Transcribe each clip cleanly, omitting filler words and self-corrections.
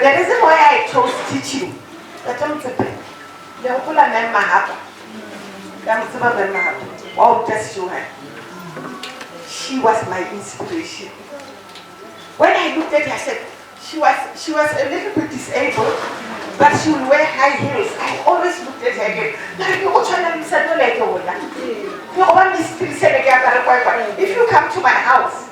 But the reason why I chose teaching, that I'm the wow, just show her. She was my inspiration. When I looked at her, I said, she was a little bit disabled, but she would wear high heels. I always looked at her again. If you come to my house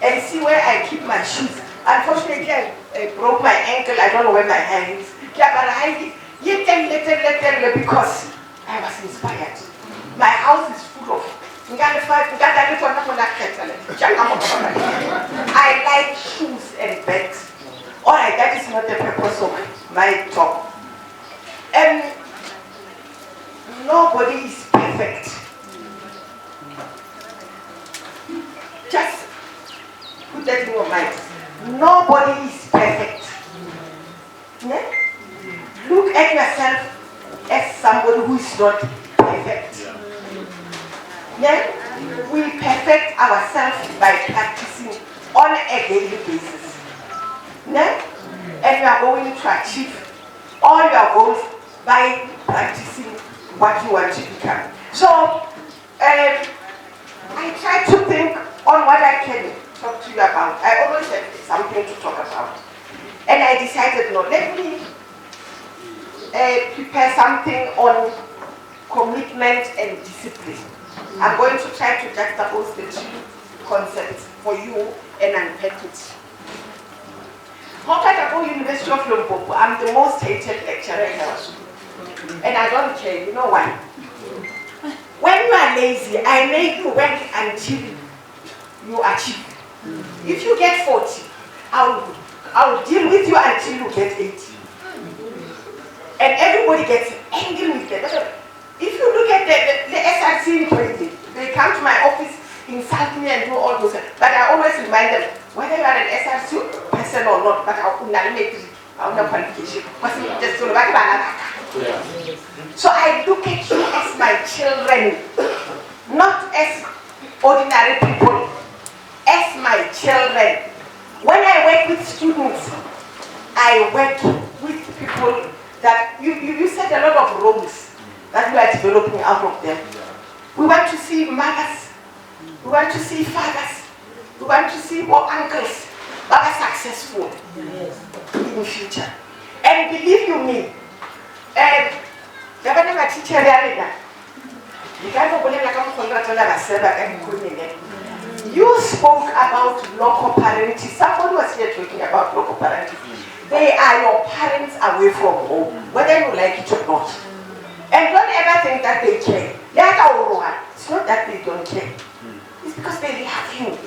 and see where I keep my shoes, unfortunately I broke my ankle, I don't know where my hand is. Because I was inspired. My house is full of I like shoes and bags. Alright, that is not the purpose of my talk. Nobody is perfect. Just put that in your mind. Nobody is perfect. Yeah? Look at yourself as somebody who is not perfect. Yeah? We perfect ourselves by practicing on a daily basis. Yeah? And you are going to achieve all your goals by practicing what you want to become. So, I try to think on what I can talk to you about. I always have something to talk about. And I decided, no, let me prepare something on commitment and discipline. I'm going to try to juxtapose the two concepts for you and unpack it. At University of Limpopo, I'm the most hated lecturer in our school. And I don't care, you know why? When you are lazy, I make you work until you achieve. If you get 40, I'll deal with you until you get 80. And everybody gets angry with that. If you look at the SRC in Kwezi, they come to my office, insult me and do all those things. But I always remind them, whether you are an SRC person or not, but I'll not qualification. So I look at you as my children, not as ordinary people, as my children. When I work with students, I work with people that you said a lot of roles that we are developing out of them. We want to see mothers, we want to see fathers, we want to see more uncles that are successful in the future. And believe you me, you spoke about local parenting. Somebody was here talking about local parenting. They are your parents away from home, whether you like it or not. And don't ever think that they care. It's not that they don't care. It's because they love you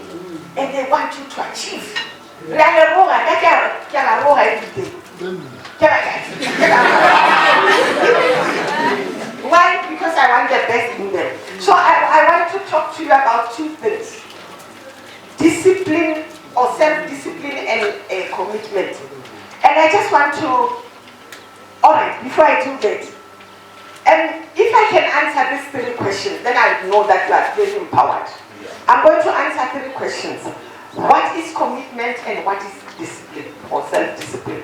and they want you to achieve. Why? Because I want the best in them. So I want to talk to you about two things. Discipline or self-discipline and commitment. And I just want to, alright, before I do that, and if I can answer these 3 questions, then I know that you are very empowered. I'm going to answer 3 questions. What is commitment and what is discipline or self-discipline?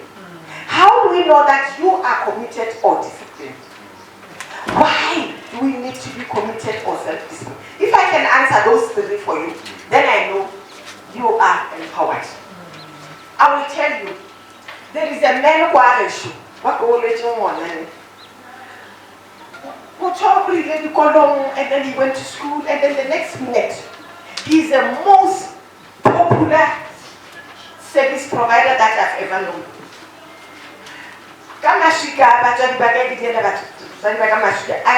How do we know that you are committed or disciplined? Why do we need to be committed or self-disciplined? If I can answer those 3 for you, then I know you are empowered. I will tell you, there is a man who has a shoe. And then he went to school, and then the next minute, he's the most popular service provider that I've ever known. I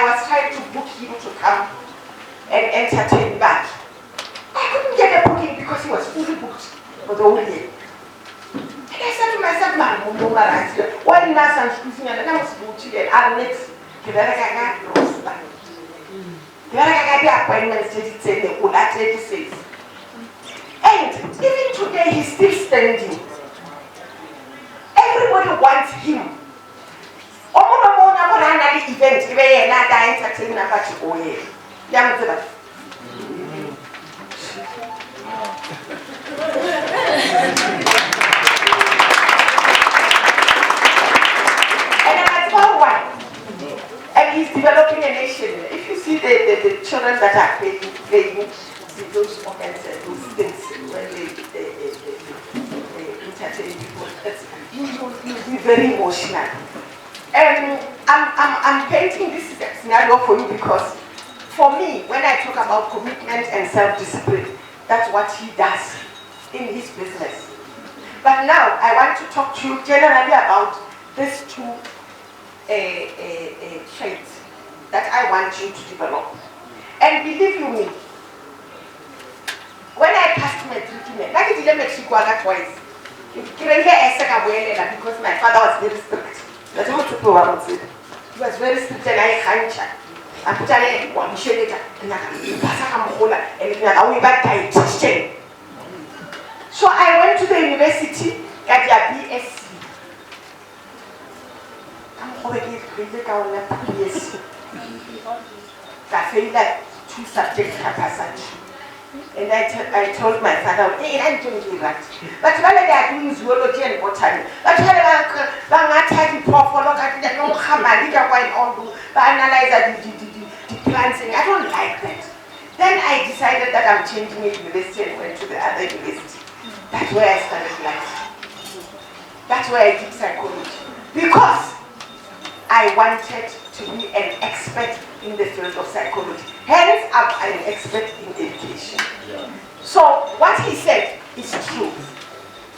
was trying to book him to come and entertain back. I couldn't get a booking because he was fully booked for the whole year. And I said to myself, why didn't I send and I was booked and I'll next. The appointments and even today he's still standing. Everybody wants him. see the children that are playing those organs and those things when they entertain people. You'll be very emotional. I'm painting this scenario for you because for me, when I talk about commitment and self-discipline, that's what he does in his business. But now I want to talk to you generally about these two traits that I want you to develop. And believe you me, when I passed my treatment, I did Mexico twice. Because my father was very strict. That's how people were saying. He was very strict and I can't. I put a one shade and I dietitian. So I went to the university at their BSc. I failed like 2 subjects capacity. And I told my father, hey, I'm doing that. But while they are doing zoology and botany, but while they analyze the plants, I don't like that. Then I decided that I'm changing university and went to the other university. That's where I started life. That's where I did psychology. Because I wanted to be an expert in the field of psychology. Hence, I'm an expert in education. Yeah. So, what he said is true.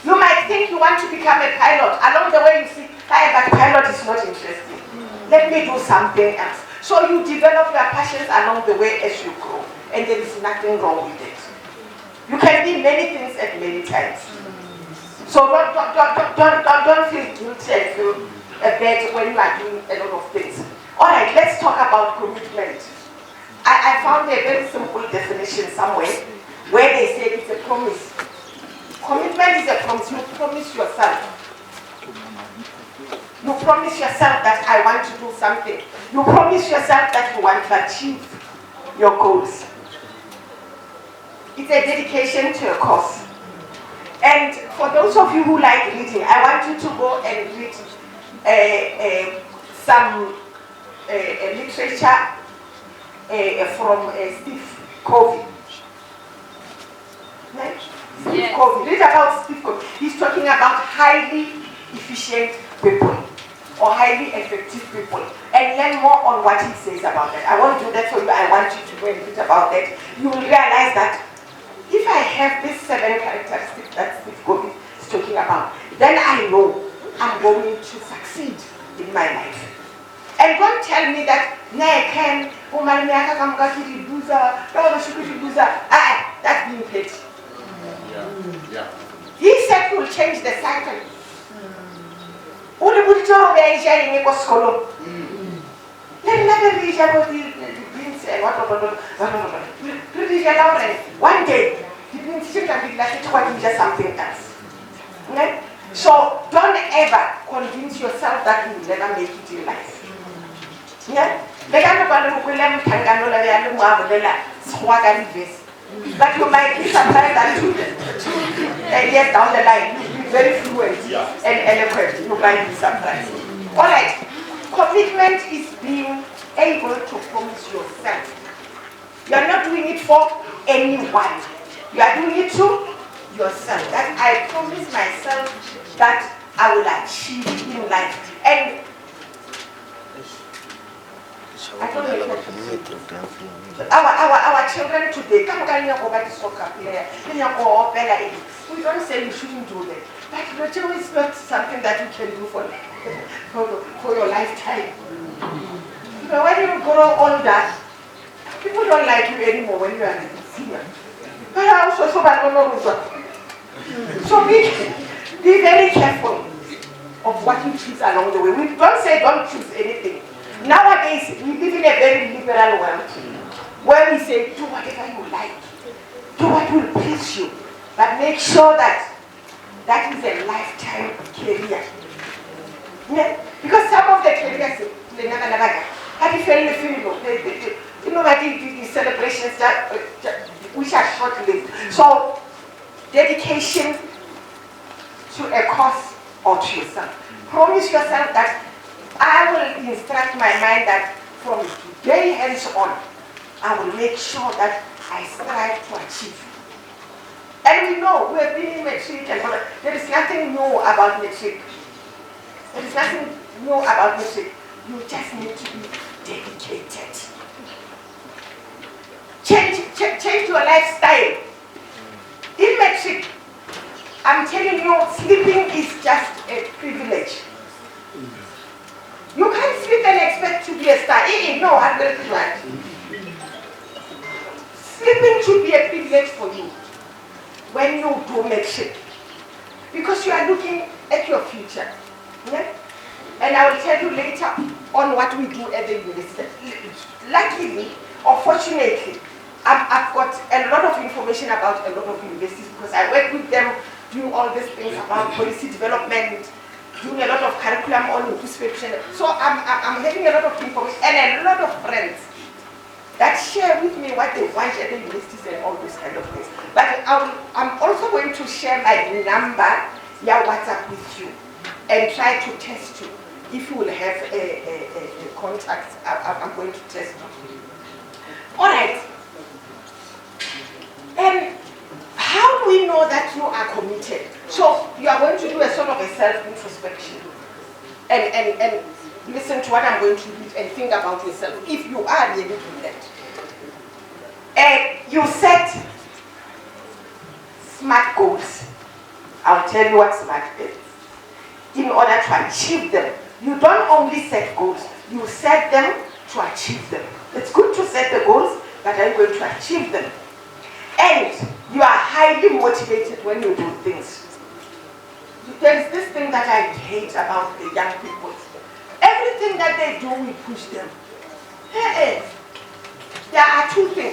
You might think you want to become a pilot. Along the way, you see, hey, but pilot is not interesting. Let me do something else. So, you develop your passions along the way as you grow. And there is nothing wrong with it. You can be many things at many times. So, don't feel guilty and feel bad when you are doing a lot of things. Alright, let's talk about commitment. I found a very simple definition somewhere where they say it's a promise. Commitment is a promise. You promise yourself. You promise yourself that I want to do something. You promise yourself that you want to achieve your goals. It's a dedication to a cause. And for those of you who like reading, I want you to go and read some literature from Steve Covey. Right? Steve Covey. Read about Steve Covey. He's talking about highly efficient people or highly effective people, and learn more on what he says about that. I won't do that for you. I want you to go and read about that. You will realize that if I have these 7 characteristics that Steve Covey is talking about, then I know I'm going to succeed in my life. And don't tell me that that's being petty. Yeah. He said he will change the cycle. One day, the teacher can be like to something else. Okay? So don't ever convince yourself that you will never make it in life. Yeah? But you might be surprised that 2 years down the line, you'll be very fluent and eloquent. You might be surprised. Alright, commitment is being able to promise yourself. You are not doing it for anyone. You are doing it to yourself. That I promise myself that I will achieve in life. And I don't know our children today, we don't say you shouldn't do that. But Roger is not something that you can do for your lifetime. You know, when you grow older, people don't like you anymore when you are a senior. So be very careful of what you choose along the way. We don't say don't choose anything. Nowadays, we live in a very liberal world where we say do whatever you like, do what will please you, but make sure that that is a lifetime career. Yeah? Because some of the careers, the celebrations which are short-lived. So, dedication to a cause or to yourself. Promise yourself that I will instruct my mind that from today hence on, I will make sure that I strive to achieve. And we know, we have been in matric and all that. There is nothing new about matric. There is nothing new about matric. You just need to be dedicated. Change your lifestyle. In matric, I'm telling you, sleeping is just a privilege. You can't sleep and expect to be a star. No, I'm going to try. Sleeping should be a privilege for you when you do matric, because you are looking at your future. Yeah? And I will tell you later on what we do at the university. Luckily, or fortunately, I've got a lot of information about a lot of universities because I work with them doing all these things about policy development, doing a lot of curriculum on prescription. So I'm having a lot of information and a lot of friends that share with me what they want at the universities and all those kind of things. But I'm also going to share my number, WhatsApp with you, and try to test you. If you will have a contact, I'm going to test you. All right. And how do we know that you are committed? So you are going to do a sort of a self-introspection and listen to what I'm going to read and think about yourself if you are really doing that. And you set SMART goals. I'll tell you what SMART is. In order to achieve them, you don't only set goals, you set them to achieve them. It's good to set the goals, but are you going to achieve them? And you are highly motivated when you do things. There is this thing that I hate about the young people. Everything that they do, we push them. There are two things.